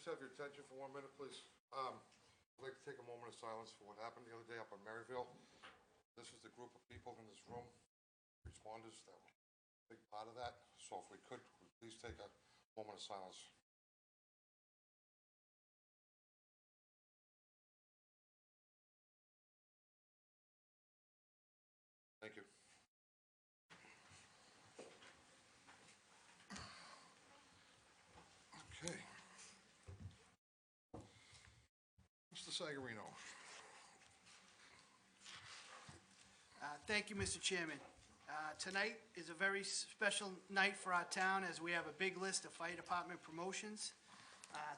have your attention for 1 minute, please? I'd like to take a moment of silence for what happened the other day up in Maryville. This is the group of people in this room, responders, that were a big part of that. So if we could, please take a moment of silence. Thank you. Okay. Mr. Sagarino. Thank you, Mr. Chairman. Tonight is a very special night for our town as we have a big list of fire department promotions.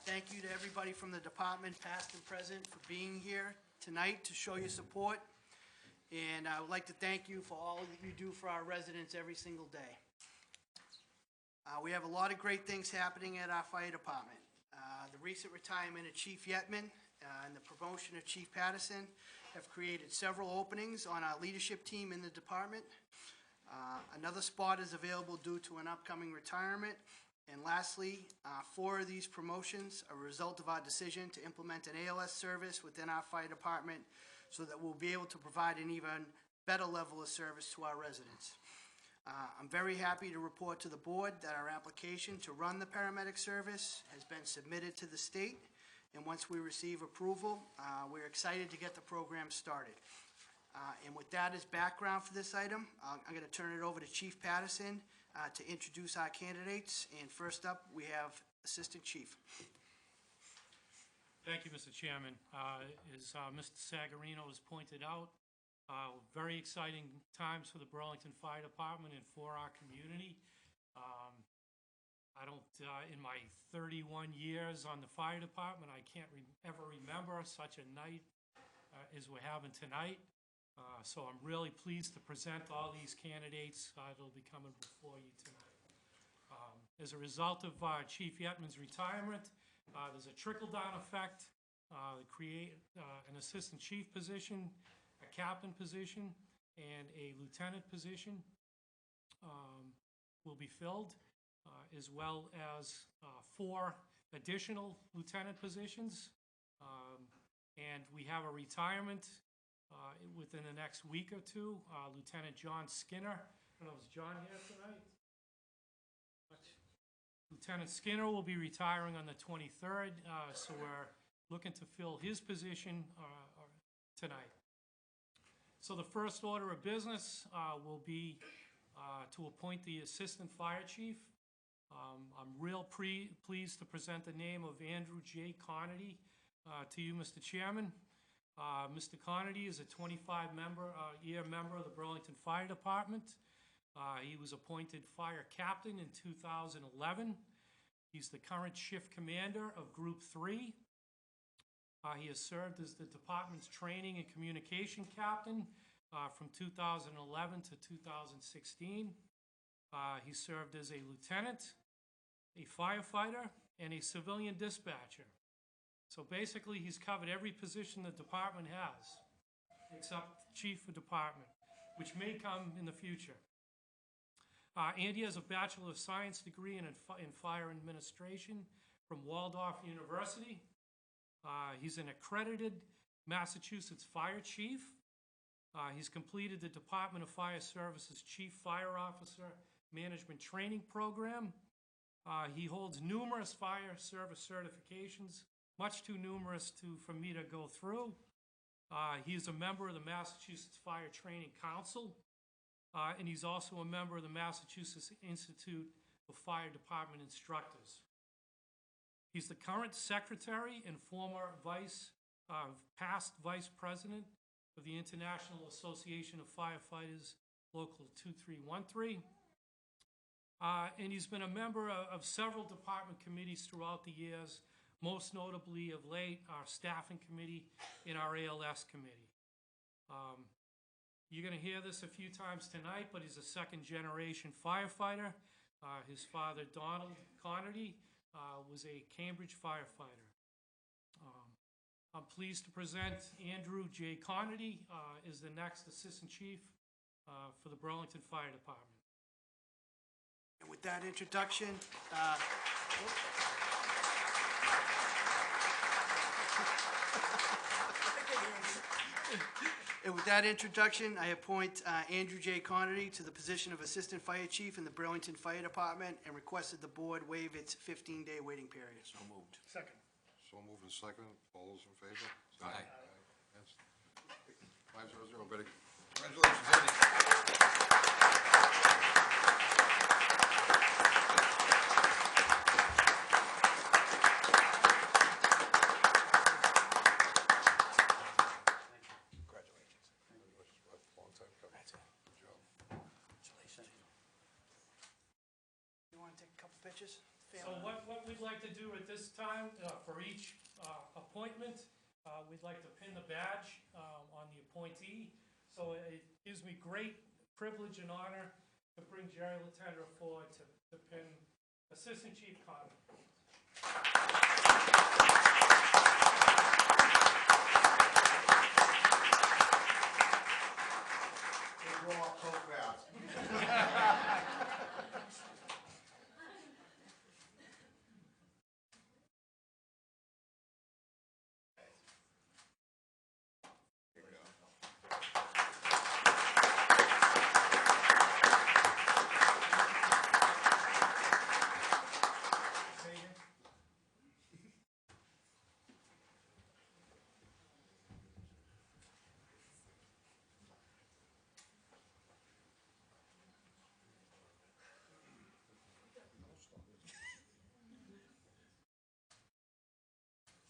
Thank you to everybody from the department, past and present, for being here tonight to show your support. And I would like to thank you for all that you do for our residents every single day. We have a lot of great things happening at our fire department. The recent retirement of Chief Yetman and the promotion of Chief Patterson have created several openings on our leadership team in the department. Another spot is available due to an upcoming retirement. And lastly, 4 of these promotions are a result of our decision to implement an ALS service within our fire department so that we'll be able to provide an even better level of service to our residents. I'm very happy to report to the board that our application to run the paramedic service has been submitted to the state. And once we receive approval, we're excited to get the program started. And with that as background for this item, I'm going to turn it over to Chief Patterson to introduce our candidates. And first up, we have Assistant Chief. Thank you, Mr. Chairman. As Mr. Sagarino has pointed out, very exciting times for the Burlington Fire Department and for our community. I don't, in my 31 years on the fire department, I can't ever remember such a night as we're having tonight. So I'm really pleased to present all these candidates that'll be coming before you tonight. As a result of Chief Yetman's retirement, there's a trickle-down effect to create an assistant chief position, a captain position, and a lieutenant position will be filled, as well as 4 additional lieutenant positions. And we have a retirement within the next week or 2. Lieutenant John Skinner. I don't know, is John here tonight? Lieutenant Skinner will be retiring on the 23rd, so we're looking to fill his position tonight. So the first order of business will be to appoint the Assistant Fire Chief. I'm real pleased to present the name of Andrew J. Conity to you, Mr. Chairman. Mr. Conity is a 25-year member of the Burlington Fire Department. He was appointed Fire Captain in 2011. He's the current shift commander of Group 3. He has served as the department's training and communication captain from 2011 to 2016. He served as a lieutenant, a firefighter, and a civilian dispatcher. So basically, he's covered every position the department has, except chief of department, which may come in the future. Andy has a Bachelor of Science degree in Fire Administration from Waldorf University. He's an accredited Massachusetts Fire Chief. He's completed the Department of Fire Services Chief Fire Officer Management Training Program. He holds numerous fire service certifications, much too numerous for me to go through. He is a member of the Massachusetts Fire Training Council, and he's also a member of the Massachusetts Institute of Fire Department Instructors. He's the current secretary and former past vice president of the International Association of Firefighters, Local 2313. And he's been a member of several department committees throughout the years, most notably of late our staffing committee and our ALS committee. You're going to hear this a few times tonight, but he's a second-generation firefighter. His father, Donald Conity, was a Cambridge firefighter. I'm pleased to present Andrew J. Conity as the next Assistant Chief for the Burlington Fire Department. And with that introduction, And with that introduction, I appoint Andrew J. Connery to the position of Assistant Fire Chief in the Burlington Fire Department and requested the board waive its 15-day waiting period. So moved. Second. So moved and second. All those in favor? Aye. Yes. 500, Betty. Congratulations, Eddie. Congratulations. Long time coming. Good job. You want to take a couple pictures? So what we'd like to do at this time, for each appointment, we'd like to pin the badge on the appointee. So it gives me great privilege and honor to bring Jerry Latender forward to pin Assistant Chief Connery. They grow up so fast.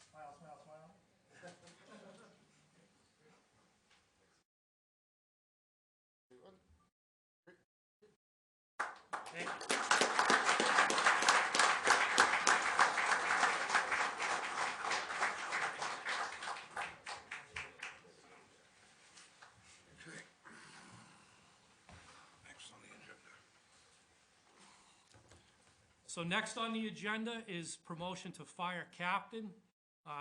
Smile, smile, smile. Thank you. Next on the agenda. So next on the agenda is promotion to fire captain.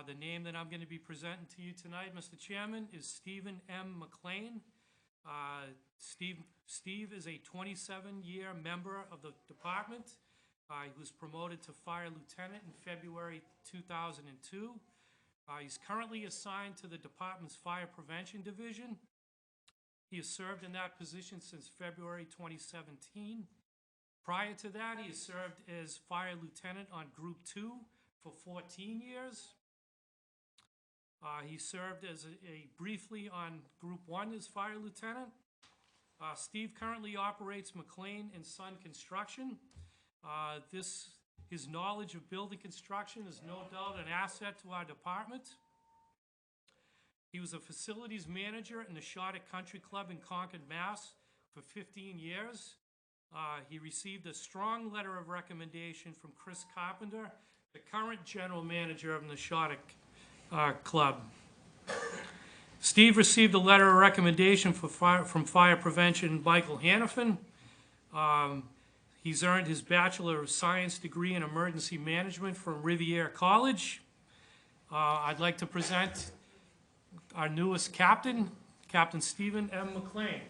The name that I'm going to be presenting to you tonight, Mr. Chairman, is Stephen M. McLean. Steve is a 27-year member of the department. He was promoted to fire lieutenant in February 2002. He's currently assigned to the department's fire prevention division. He has served in that position since February 2017. Prior to that, he has served as fire lieutenant on Group 2 for 14 years. He served as briefly on Group 1 as fire lieutenant. Steve currently operates McLean and Son Construction. His knowledge of building construction is no doubt an asset to our department. He was a facilities manager in the Shattuck Country Club in Concord, Mass. for 15 years. He received a strong letter of recommendation from Chris Carpenter, the current general manager of the Shattuck Club. Steve received a letter of recommendation from Fire Prevention Michael Hannafin. He's earned his Bachelor of Science degree in Emergency Management from Riviera College. I'd like to present our newest captain, Captain Stephen M. McLean.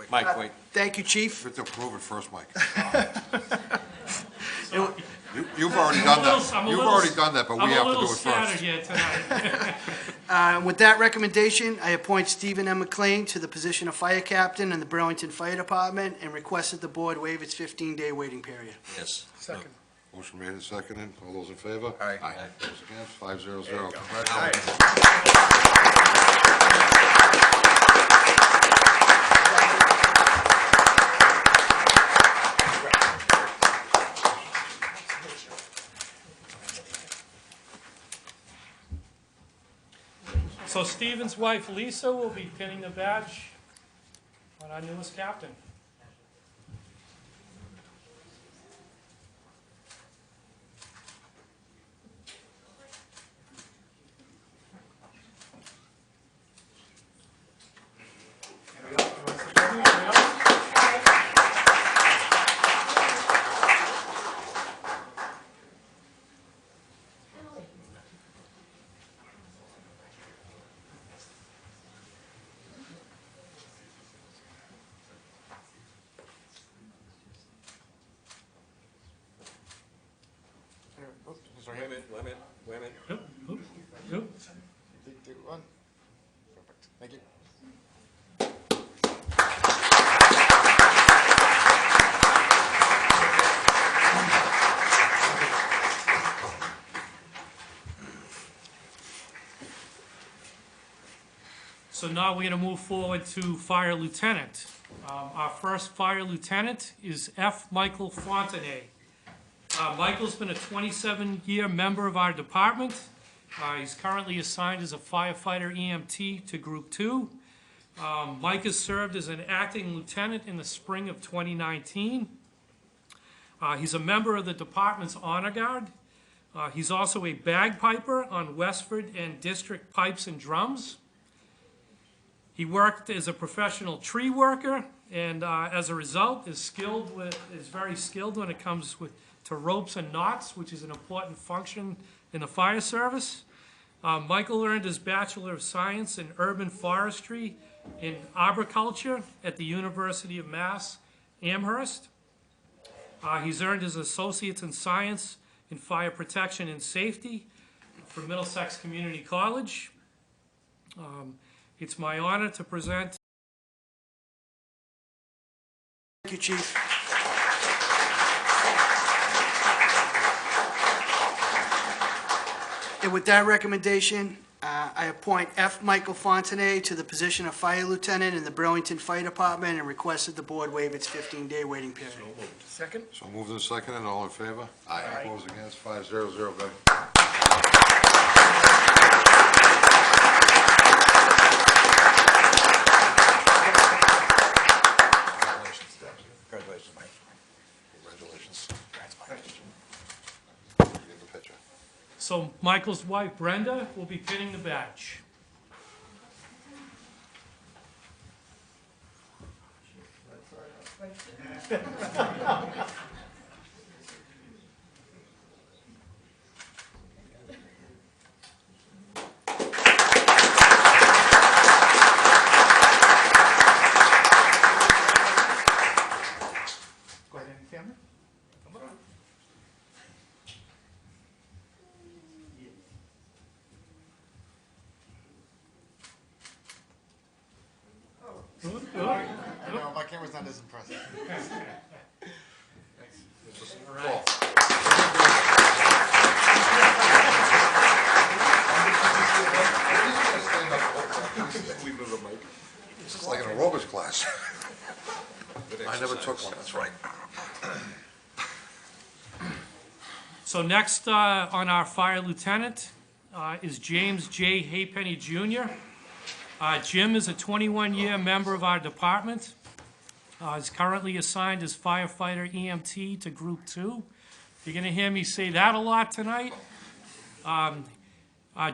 Mike, wait. Thank you, Chief. You have to approve it first, Mike. So, You've already done that. I'm a You've little- already done that, but we have to do it first. I'm a little scattered here tonight. With that recommendation, I appoint Stephen M. McLean to the position of Fire Captain in the Burlington Fire Department and request that the board waive its 15-day waiting period. Yes. Second. Motion made and seconded. All those in favor? Aye. Those against? 500. So Stephen's wife, Lisa, will be pinning the badge on our newest captain. Wait a minute. Yep, yep, yep. Take one. Perfect. Thank you. So now we're gonna move forward to Fire Lieutenant. Our first Fire Lieutenant is F. Michael Fontenay. Michael's been a 27-year member of our department. He's currently assigned as a firefighter EMT to Group 2. Mike has served as an acting lieutenant in the spring of 2019. He's a member of the department's honor guard. He's also a bagpiper on Westford and District Pipes and Drums. He worked as a professional tree worker, and as a result, is very skilled when it comes to ropes and knots, which is an important function in the fire service. Michael earned his Bachelor of Science in Urban Forestry in Arboriculture at the University of Mass, Amherst. He's earned his Associates in Science in Fire Protection and Safety from Middlesex Community College. It's my honor to present. Thank you, Chief. And with that recommendation, I appoint F. Michael Fontenay to the position of Fire Lieutenant in the Burlington Fire Department and request that the board waive its 15-day waiting period. Second. So moved and seconded, all in favor? Aye. Opposed, against, 5-0, Ben. Congratulations, Mike. Congratulations. Congrats, Mike. Give the picture. So Michael's wife Brenda will be pinning the badge. Go ahead and camera. I know, my camera's not as impressive. This is like an aerobics class. I never took one, that's right. So next on our fire lieutenant is James J. Haypenny Jr. Jim is a 21-year member of our department. He's currently assigned as firefighter EMT to Group 2. You're going to hear me say that a lot tonight.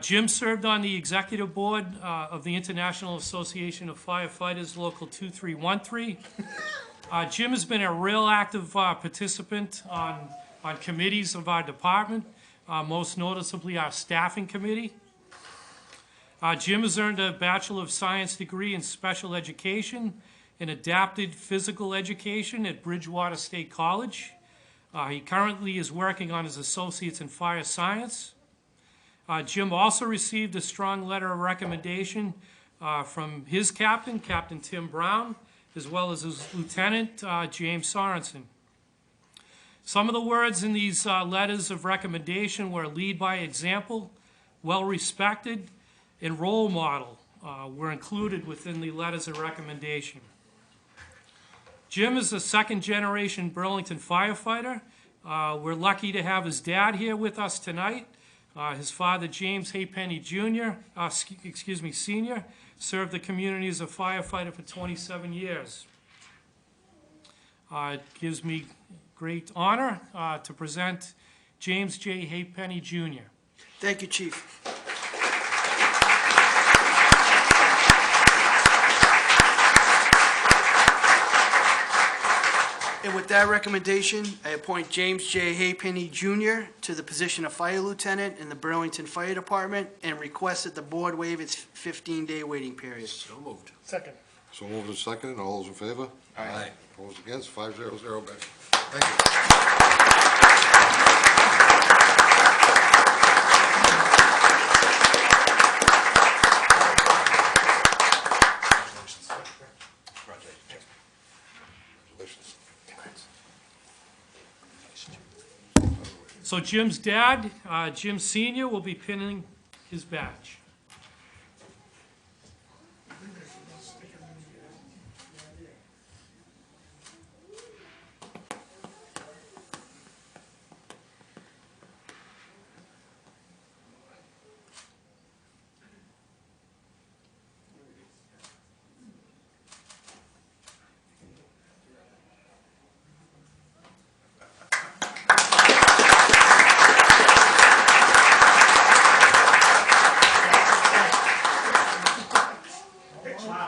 Jim served on the executive board of the International Association of Firefighters, Local 2313. Jim has been a real active participant on committees of our department, most noticeably our staffing committee. Jim has earned a Bachelor of Science degree in Special Education and Adapted Physical Education at Bridgewater State College. He currently is working on his Associates in Fire Science. Jim also received a strong letter of recommendation from his captain, Captain Tim Brown, as well as his lieutenant, James Sorensen. Some of the words in these letters of recommendation were lead by example, well-respected, and role model were included within the letters of recommendation. Jim is a second-generation Burlington firefighter. We're lucky to have his dad here with us tonight. His father, James Haypenny Jr., Sr., served the community as a firefighter for 27 years. It gives me great honor to present James J. Haypenny Jr. Thank you, Chief. And with that recommendation, I appoint James J. Haypenny Jr. to the position of Fire Lieutenant in the Burlington Fire Department and request that the board waive its 15-day waiting period. So moved. Second. So moved and seconded, all those in favor? Aye. Opposed, against, 5-0, Ben. Thank you. Congratulations, Eddie. And with that recommendation, I appoint James J. Haypenny Jr. to the position of Fire Lieutenant in the Burlington Fire Department and request that the board waive its 15-day waiting period. So moved and seconded, all those in favor? Opposed, against, 5-0, Ben. Thank you. So Jim's dad, Jim Senior, will be pinning his badge.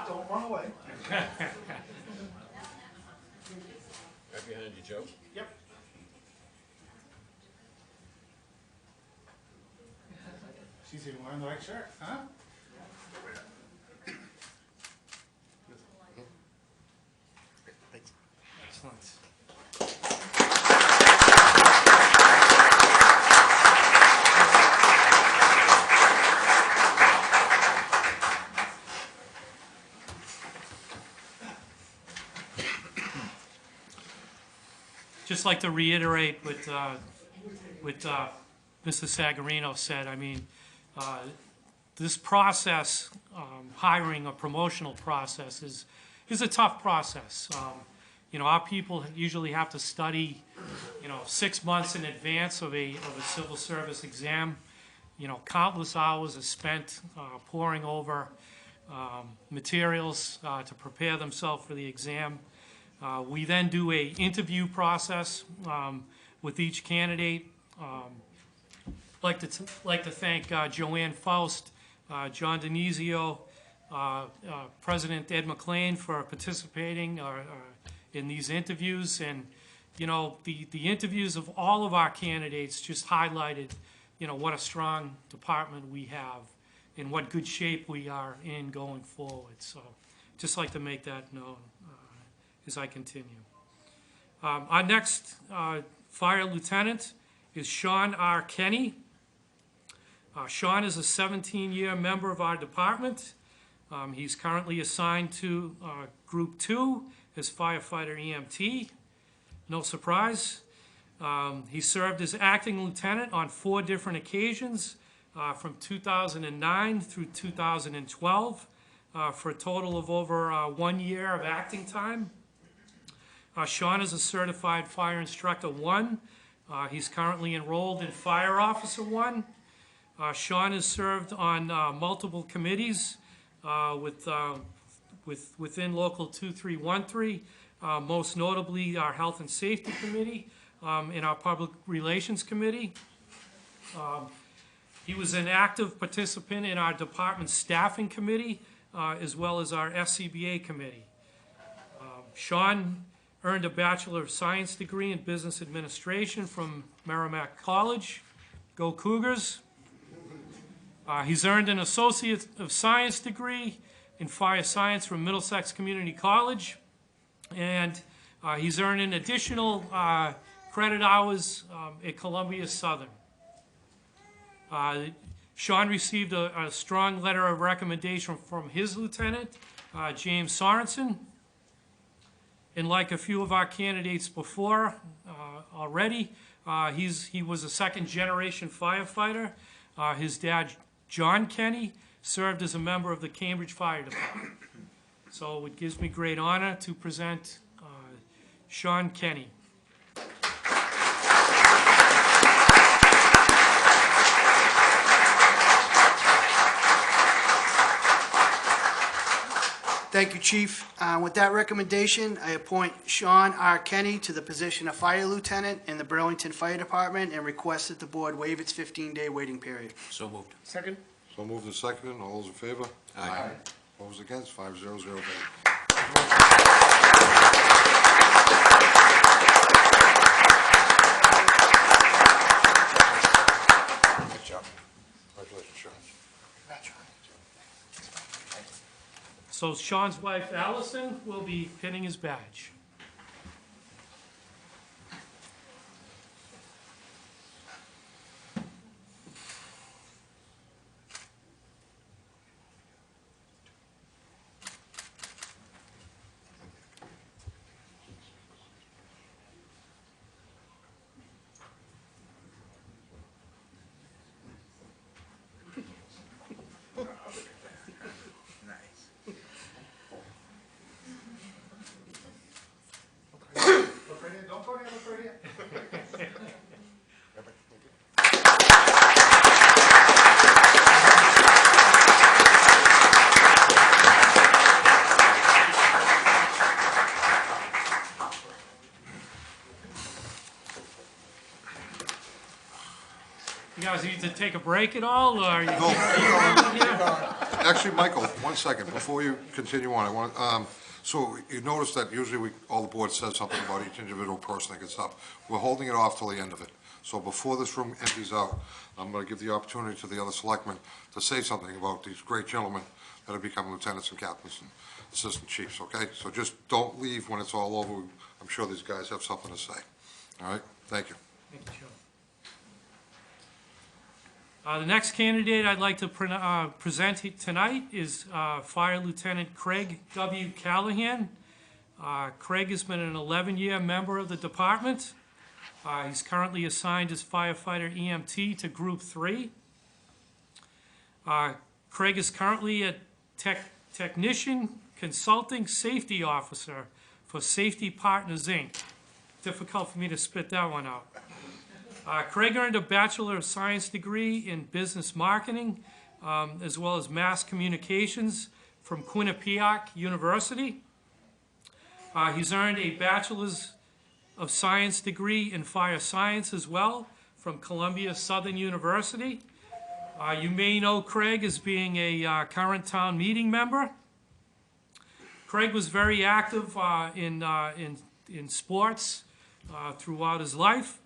Don't run away. Right behind you, Joe. Yep. She's even wearing the right shirt, huh? Excellent. Just like to reiterate what Mr. Sagarino said. I mean, this process, hiring a promotional process, is a tough process. You know, our people usually have to study, 6 months in advance of a civil service exam. You know, countless hours are spent poring over materials to prepare themselves for the exam. We then do a interview process with each candidate. Like to thank Joanne Faust, John Denizio, President Ed McLean for participating in these interviews. And, the interviews of all of our candidates just highlighted, what a strong department we have and what good shape we are in going forward. So just like to make that known as I continue. Our next fire lieutenant is Sean R. Kenny. Sean is a 17-year member of our department. He's currently assigned to Group 2 as firefighter EMT. No surprise. He served as acting lieutenant on 4 different occasions from 2009 through 2012 for a total of over 1 year of acting time. Sean is a certified fire instructor 1. He's currently enrolled in Fire Officer 1. Sean has served on multiple committees within Local 2313, most notably our Health and Safety Committee and our Public Relations Committee. He was an active participant in our department staffing committee as well as our SCBA committee. Sean earned a Bachelor of Science degree in Business Administration from Merrimack College. Go Cougars. He's earned an Associate of Science degree in Fire Science from Middlesex Community College. And he's earned an additional credit hours at Columbia Southern. Sean received a strong letter of recommendation from his lieutenant, James Sorensen. And like a few of our candidates before already, he was a second-generation firefighter. His dad, John Kenny, served as a member of the Cambridge Fire Department. So it gives me great honor to present Sean Kenny. Thank you, Chief. With that recommendation, I appoint Sean R. Kenny to the position of Fire Lieutenant in the Burlington Fire Department and request that the board waive its 15-day waiting period. So moved. Second? So moved and seconded. All those in favor? Aye. Opposed, against? 5-0-0 vote. Good job. Congratulations, Sean. So Sean's wife, Allison, will be pinning his badge. You guys need to take a break at all, or are you? No. Yeah. Actually, Michael, 1 second, before you continue on, I want, so you notice that usually all the board says something about each individual person that gets up. We're holding it off till the end of it. So before this room empties out, I'm gonna give the opportunity to the other selectmen to say something about these great gentlemen that have become lieutenants and captains and assistant chiefs, okay? So just don't leave when it's all over. I'm sure these guys have something to say. All right, thank you. Thank you, Joe. The next candidate I'd like to present tonight is Fire Lieutenant Craig W. Callahan. Craig has been an 11-year member of the department. He's currently assigned as firefighter EMT to Group 3. Craig is currently a technician consulting safety officer for Safety Partners, Inc. Difficult for me to spit that one out. Craig earned a Bachelor of Science degree in Business Marketing, as well as Mass Communications from Quinnipiac University. He's earned a Bachelor's of Science degree in Fire Science as well from Columbia Southern University. You may know Craig as being a current town meeting member. Craig was very active in sports throughout his life.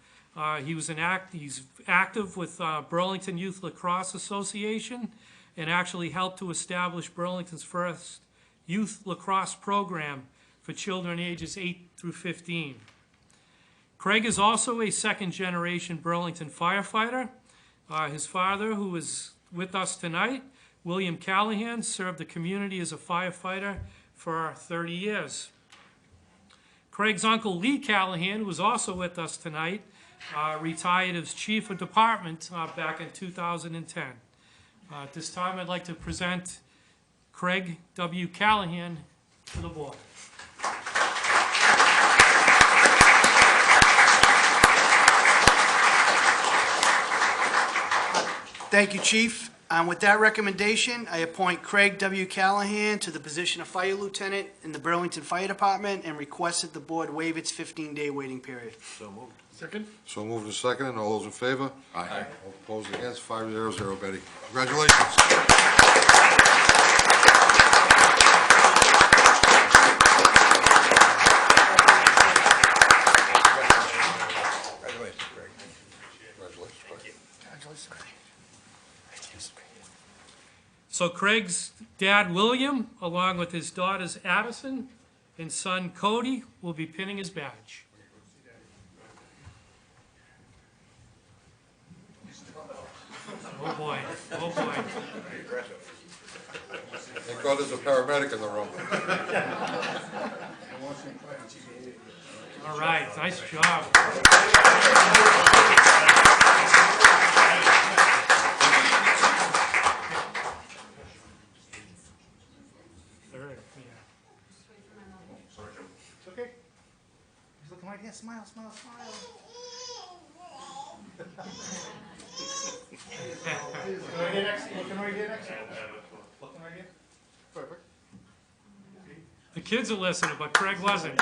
He's active with Burlington Youth Lacrosse Association and actually helped to establish Burlington's first youth lacrosse program for children ages 8 through 15. Craig is also a second-generation Burlington firefighter. His father, who is with us tonight, William Callahan, served the community as a firefighter for 30 years. Craig's uncle, Lee Callahan, who is also with us tonight, retired as chief of department back in 2010. At this time, I'd like to present Craig W. Callahan to the board. Thank you, Chief. With that recommendation, I appoint Craig W. Callahan to the position of Fire Lieutenant in the Burlington Fire Department and request that the board waive its 15-day waiting period. So moved. Second? So moved and seconded, all those in favor? Aye. All opposed, against, 5-0, Betty. Congratulations. Congratulations, Greg. Congratulations, Craig. So Craig's dad, William, along with his daughters, Addison, and son, Cody, will be pinning his badge. Oh, boy. Oh, boy. Thank God there's a paramedic in the room. All right, nice job. Okay. He's looking right here. Smile, smile, smile. Looking right here next. Looking right here next. Looking right here. Perfect. The kids are listening, but Craig wasn't.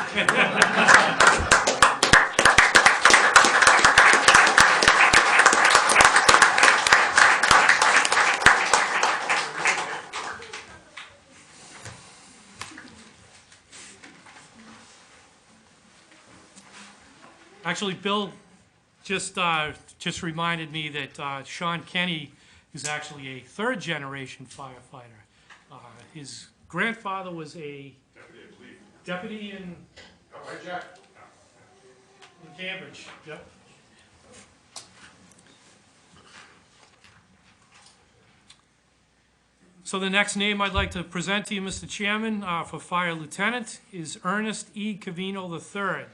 Actually, Bill just reminded me that Sean Kenny is actually a third-generation firefighter. His grandfather was a deputy in Cambridge. Yep. So the next name I'd like to present to you, Mr. Chairman, for Fire Lieutenant is Ernest E. Cavino III.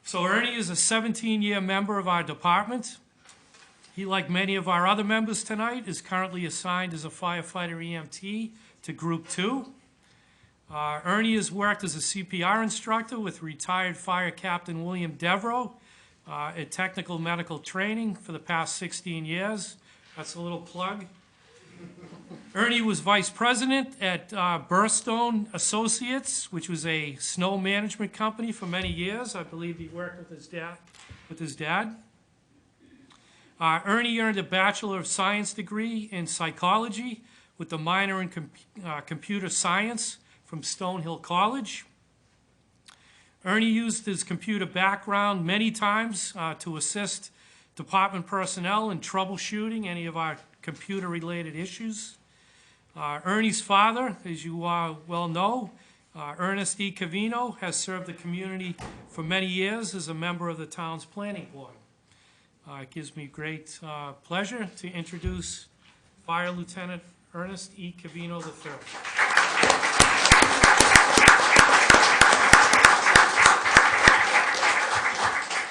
So Ernie is a 17-year member of our department. He, like many of our other members tonight, is currently assigned as a firefighter EMT to Group 2. Ernie has worked as a CPR instructor with retired Fire Captain William Devereaux at Technical Medical Training for the past 16 years. That's a little plug. Ernie was vice president at Burstone Associates, which was a snow management company for many years. I believe he worked with his dad. Ernie earned a Bachelor of Science degree in psychology with a minor in computer science from Stonehill College. Ernie used his computer background many times to assist department personnel in troubleshooting any of our computer-related issues. Ernie's father, as you well know, Ernest E. Cavino, has served the community for many years as a member of the town's planning board. It gives me great pleasure to introduce Fire Lieutenant Ernest E. Cavino III.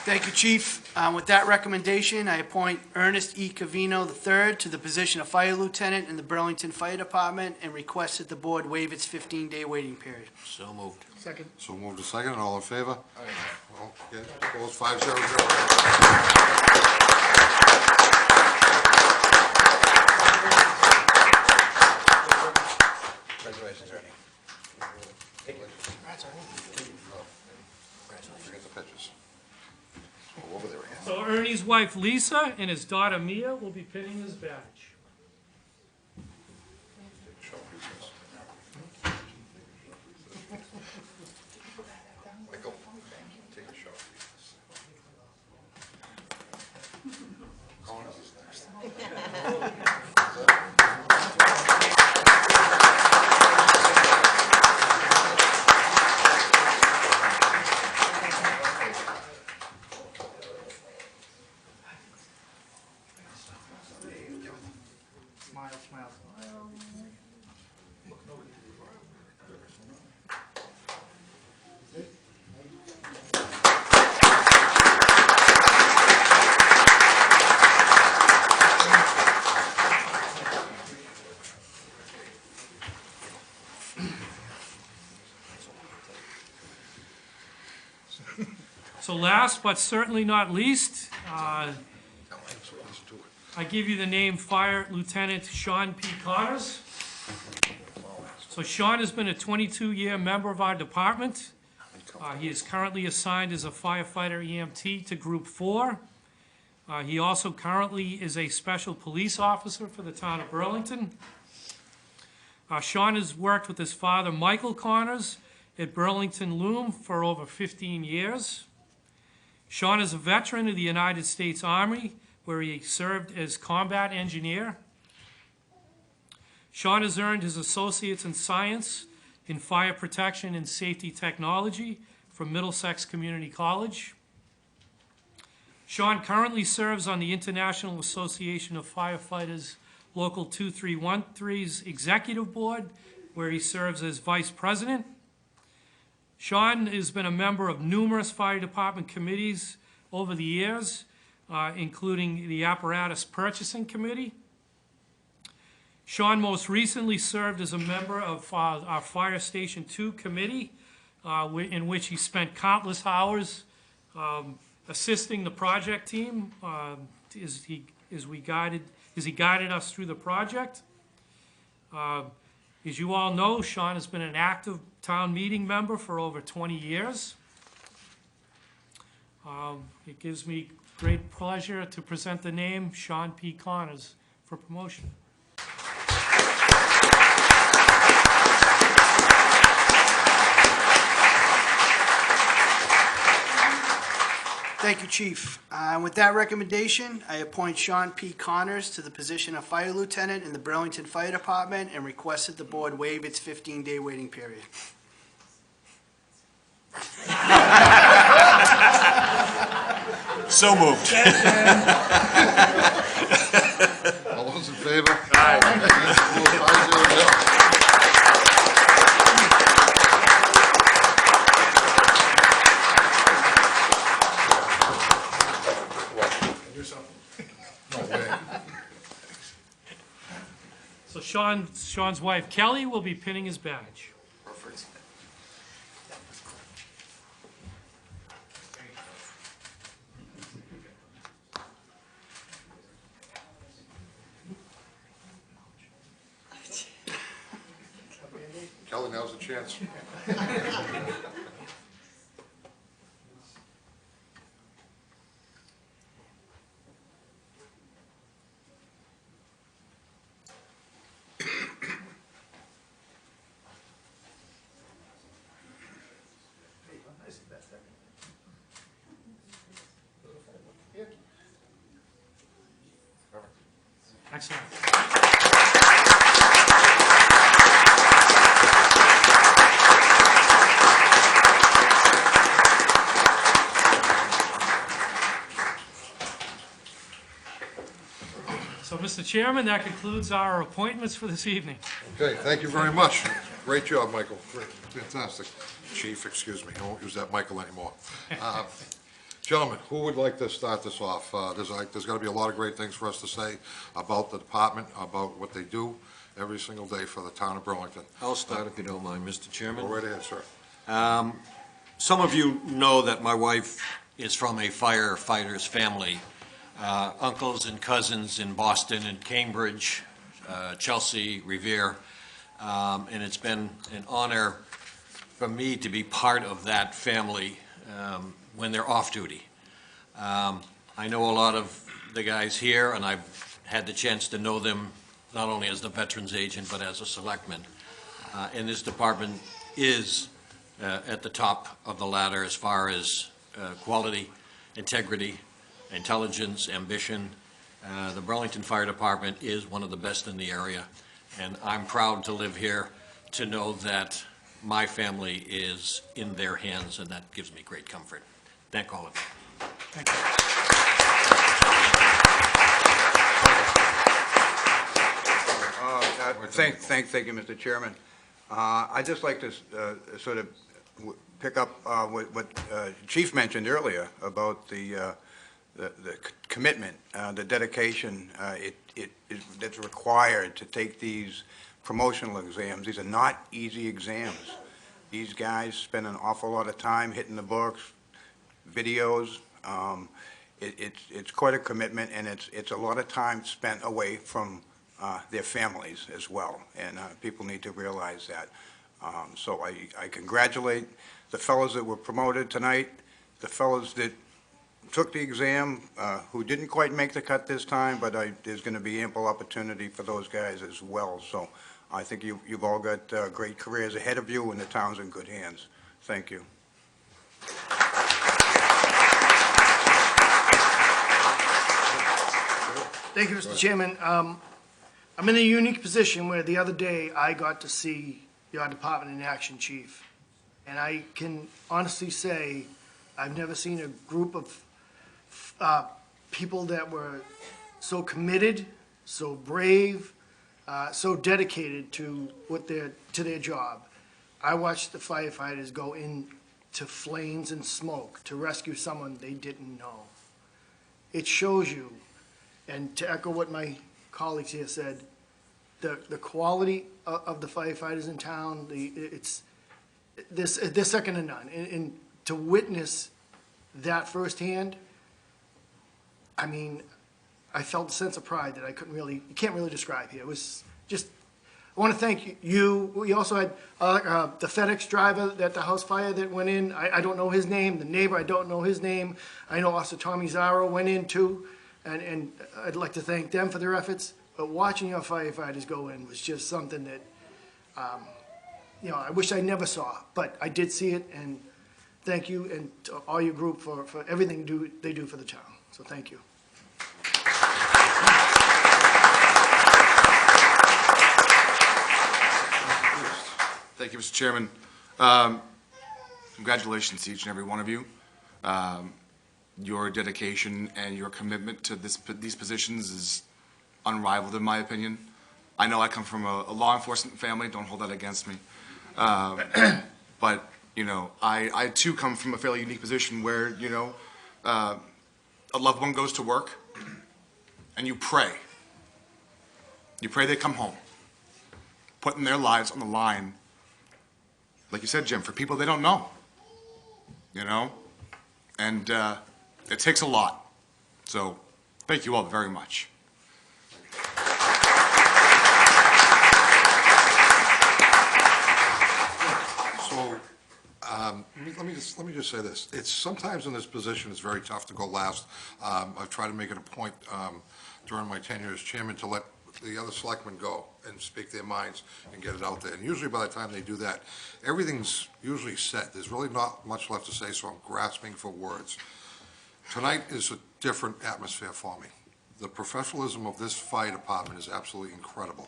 Thank you, Chief. With that recommendation, I appoint Ernest E. Cavino III to the position of Fire Lieutenant in the Burlington Fire Department and request that the board waive its 15-day waiting period. So moved. Second. So moved to second, all in favor? Okay, opposed, 5-0-0. Congratulations, Ernie. Forget the pictures. Go over there again. So Ernie's wife Lisa and his daughter Mia will be pinning his badge. Show pieces. Michael, take a shot. Connors is next. Smile, smile, smile. So last but certainly not least, Let's do it. I give you the name Fire Lieutenant Sean P. Connors. So Sean has been a 22-year member of our department. He is currently assigned as a firefighter EMT to Group 4. He also currently is a special police officer for the town of Burlington. Sean has worked with his father, Michael Connors, at Burlington Loom for over 15 years. Sean is a veteran of the United States Army, where he served as combat engineer. Sean has earned his Associates in Science in Fire Protection and Safety Technology from Middlesex Community College. Sean currently serves on the International Association of Firefighters Local 2313's Executive Board, where he serves as Vice President. Sean has been a member of numerous fire department committees over the years, including the Apparatus Purchasing Committee. Sean most recently served as a member of our Fire Station 2 committee, in which he spent countless hours assisting the project team as he guided us through the project. As you all know, Sean has been an active town meeting member for over 20 years. It gives me great pleasure to present the name Sean P. Connors for promotion. Thank you, Chief. With that recommendation, I appoint Sean P. Connors to the position of Fire Lieutenant in the Burlington Fire Department and request that the board waive its 15-day waiting period. So moved. All those in favor? Aye. Opposed, 5-0-0. So Sean's wife Kelly will be pinning his badge. Perfect. Kelly, now's the chance. Excellent. So, Mr. Chairman, that concludes our appointments for this evening. Okay, thank you very much. Great job, Michael. Great, fantastic. Chief, excuse me, I won't use that Michael anymore. Gentlemen, who would like to start this off? There's got to be a lot of great things for us to say about the department, about what they do every single day for the town of Burlington. I'll start if you don't mind, Mr. Chairman. Go right ahead, sir. Some of you know that my wife is from a firefighter's family. Uncles and cousins in Boston and Cambridge, Chelsea, Revere, and it's been an honor for me to be part of that family when they're off duty. I know a lot of the guys here, and I've had the chance to know them not only as the veterans agent, but as a selectman. And this department is at the top of the ladder as far as quality, integrity, intelligence, ambition. The Burlington Fire Department is one of the best in the area, and I'm proud to live here to know that my family is in their hands, and that gives me great comfort. Thank all of you. Thank you. Thank you, Mr. Chairman. I'd just like to sort of pick up what Chief mentioned earlier about the commitment, the dedication that's required to take these promotional exams. These are not easy exams. These guys spend an awful lot of time hitting the books, videos. It's quite a commitment, and it's a lot of time spent away from their families as well, and people need to realize that. So I congratulate the fellows that were promoted tonight, the fellows that took the exam, who didn't quite make the cut this time, but there's going to be ample opportunity for those guys as well. So I think you've all got great careers ahead of you, and the town's in good hands. Thank you. Thank you, Mr. Chairman. I'm in a unique position where the other day I got to see your department in action, Chief. And I can honestly say I've never seen a group of people that were so committed, so brave, so dedicated to their job. I watched the firefighters go into flames and smoke to rescue someone they didn't know. It shows you, and to echo what my colleagues here said, the quality of the firefighters in town, they're second to none. And to witness that firsthand, I mean, I felt a sense of pride that you can't really describe here. It was just, I want to thank you. We also had the FedEx driver at the house fire that went in. I don't know his name. The neighbor, I don't know his name. I know also Tommy Zaro went in too, and I'd like to thank them for their efforts. But watching your firefighters go in was just something that, I wish I never saw, but I did see it, and thank you and to all your group for everything they do for the town. So thank you. Thank you, Mr. Chairman. Congratulations to each and every one of you. Your dedication and your commitment to these positions is unrivaled, in my opinion. I know I come from a law enforcement family. Don't hold that against me. But, I too come from a fairly unique position where, a loved one goes to work and you pray. You pray they come home, putting their lives on the line, like you said, Jim, for people they don't know, and it takes a lot. So thank you all very much. So, let me just say this. It's sometimes in this position, it's very tough to go last. I've tried to make it a point during my tenure as chairman to let the other selectmen go and speak their minds and get it out there. And usually by the time they do that, everything's usually set. There's really not much left to say, so I'm grasping for words. Tonight is a different atmosphere for me. the professionalism of this fire department is absolutely incredible.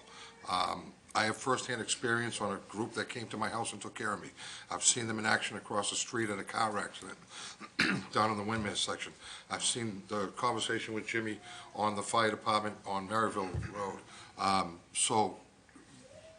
I have firsthand experience on a group that came to my house and took care of me. I've seen them in action across the street at a car accident down in the Windmill section. I've seen the conversation with Jimmy on the fire department on Maryville Road. So,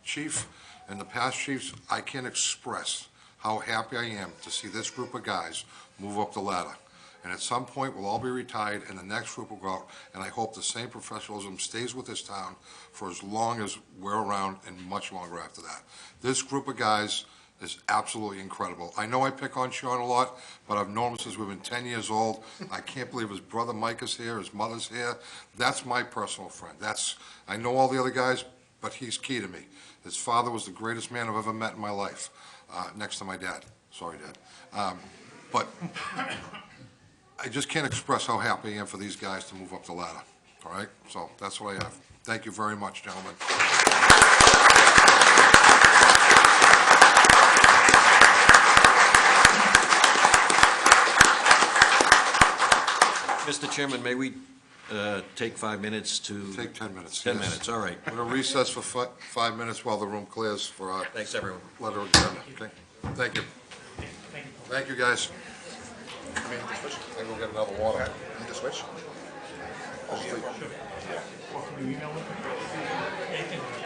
Chief, and the past chiefs, I can't express how happy I am to see this group of guys move up the ladder. And at some point, we'll all be retired, and the next group will go out, and I hope the same professionalism stays with this town for as long as we're around and much longer after that. This group of guys is absolutely incredible. I know I pick on Sean a lot, but I've known him since we've been 10 years old. I can't believe his brother Mike is here, his mother's here. That's my personal friend. I know all the other guys, but he's key to me. His father was the greatest man I've ever met in my life, next to my dad. Sorry, Dad. But I just can't express how happy I am for these guys to move up the ladder, all right? So that's what I have. Thank you very much, gentlemen. Mr. Chairman, may we take 5 minutes to? Take 10 minutes. 10 yes. minutes, all right. We're going to recess for 5 minutes while the room clears for our Thanks, everyone. letter of agenda, okay? Thank you. Thank you, guys. I mean, the switch. I go get another water. Need the switch? Can you email it?